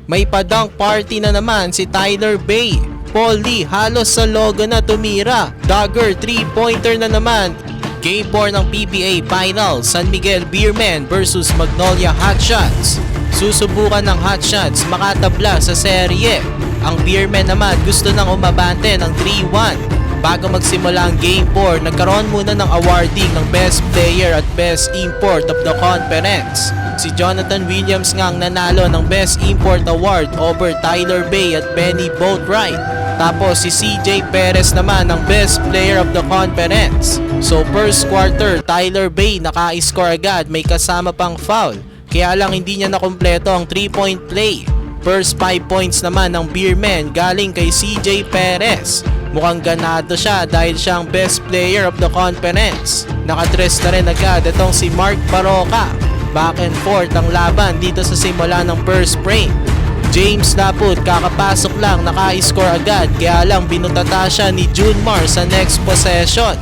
May padunk party na naman si Tyler Bay. Paul Lee halos sa logo na tumira. Dagger 3-pointer na naman. Game 4 ng PBA Finals, San Miguel Beermen versus Magnolia Hotshots. Susubukan ng Hotshots makatabla sa serye. Ang Beermen naman gusto nang umabante ng 3-1. Bago magsimula ang Game 4, nagkaroon muna ng awarding ng Best Player at Best Import of the Conference. Si Jonathan Williams nga ang nanalo ng Best Import Award over Tyler Bay at Benny Boatwright. Tapos si CJ Perez naman ang Best Player of the Conference. So first quarter, Tyler Bay naka-score agad, may kasama pang foul. Kaya lang hindi niya nakumpleto ang 3-point play. First 5 points naman ng Beermen galing kay CJ Perez. Mukhang ganado siya dahil siya ang best player of the conference. Nakatres na rin agad itong si Mark Baroka. Back and forth ang laban dito sa simula ng first frame. James Laput kakapasok lang naka-score agad, kaya lang binutata siya ni Junmar sa next possession.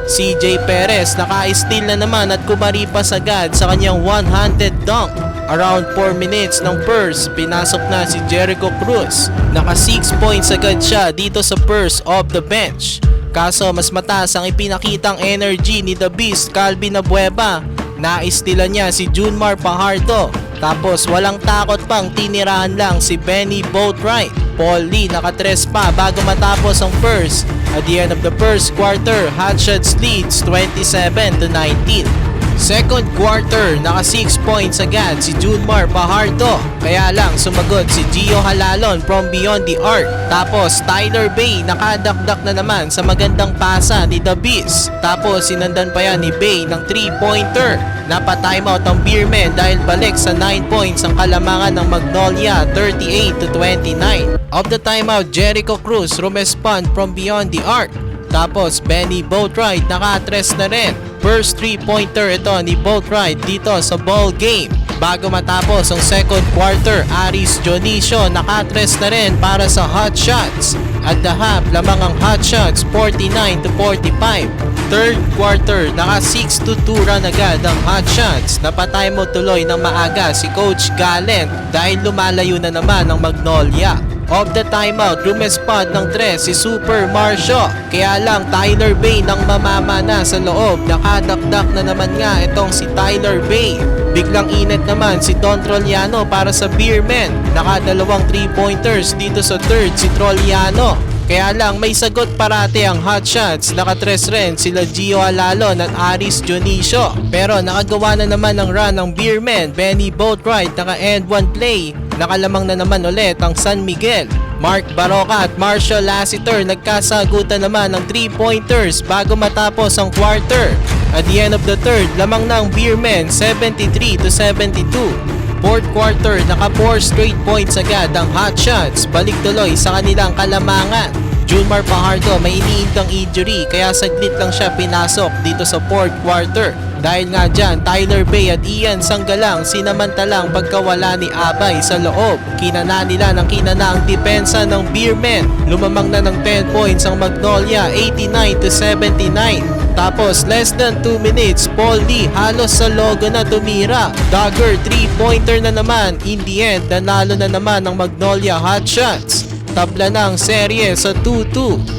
CJ Perez naka-steal na naman at kumaripas agad sa kanyang one-handed dunk. Around 4 minutes ng first, pinasok na si Jericho Cruz. Naka 6 points agad siya dito sa first off the bench. Kaso mas mataas ang ipinakitang energy ni The Beast Calvin Abueva. Naistilan niya si Junmar Pajardo. Tapos walang takot pang tinirahan lang si Benny Boatwright. Paul Lee nakatres pa bago matapos ang first. At the end of the first quarter, Hotshots leads 27-19. Second quarter, naka 6 points agad si Junmar Pajardo. Kaya lang sumagot si Gio Halalon from beyond the arc. Tapos Tyler Bay nakadakdak na naman sa magandang pasa ni The Beast. Tapos sinandan pa yan ni Bay ng 3-pointer. Napa-timeout ang Beermen dahil balik sa 9 points ang kalamangan ng Magnolia, 38-29. Of the timeout, Jericho Cruz rumespond from beyond the arc. Tapos Benny Boatwright naka-tres na rin. First 3-pointer ito ni Boatwright dito sa ball game. Bago matapos ang second quarter, Aris Dionisio nakatres na rin para sa Hotshots. At the half, lamang ang Hotshots 49-45. Third quarter, naka 6-2 run agad ang Hotshots. Napatay mo tuloy ng maaga si Coach Gallen dahil lumalayo na naman ang Magnolia. Of the timeout, rumespond ng 3 si Super Marcio. Kaya lang Tyler Bay nang mamamana sa loob. Nakadakdak na naman nga itong si Tyler Bay. Biglang init naman si Don Troliano para sa Beermen. Nakadalawang 3-pointers dito sa third si Troliano. Kaya lang may sagot parate ang Hotshots. Nakatres rin sila Gio Halalon at Aris Dionisio. Pero nakagawa na naman ng run ng Beermen. Benny Boatwright naka-end 1 play. Nakalamang na naman ulit ang San Miguel. Mark Baroka at Marshall Lassiter nagkasagutan naman ng 3-pointers bago matapos ang quarter. At the end of the third, lamang na ang Beermen 73-72. Fourth quarter, naka 4 straight points agad ang Hotshots. Balik tuloy sa kanilang kalamangan. Junmar Pajardo may iniintang injury kaya saglit lang siya pinasok dito sa fourth quarter. Dahil nga dyan, Tyler Bay at Ian Sanggalang sinamantalang pagkawala ni Abay sa loob. Kinana nila ng kinana ang depensa ng Beermen. Lumamang na ng 10 points ang Magnolia, 89-79. Tapos less than 2 minutes, Paul Lee halos sa logo na tumira. Dagger 3-pointer na naman. In the end, nanalo na naman ang Magnolia Hotshots. Tabla na ang serye sa 2-2.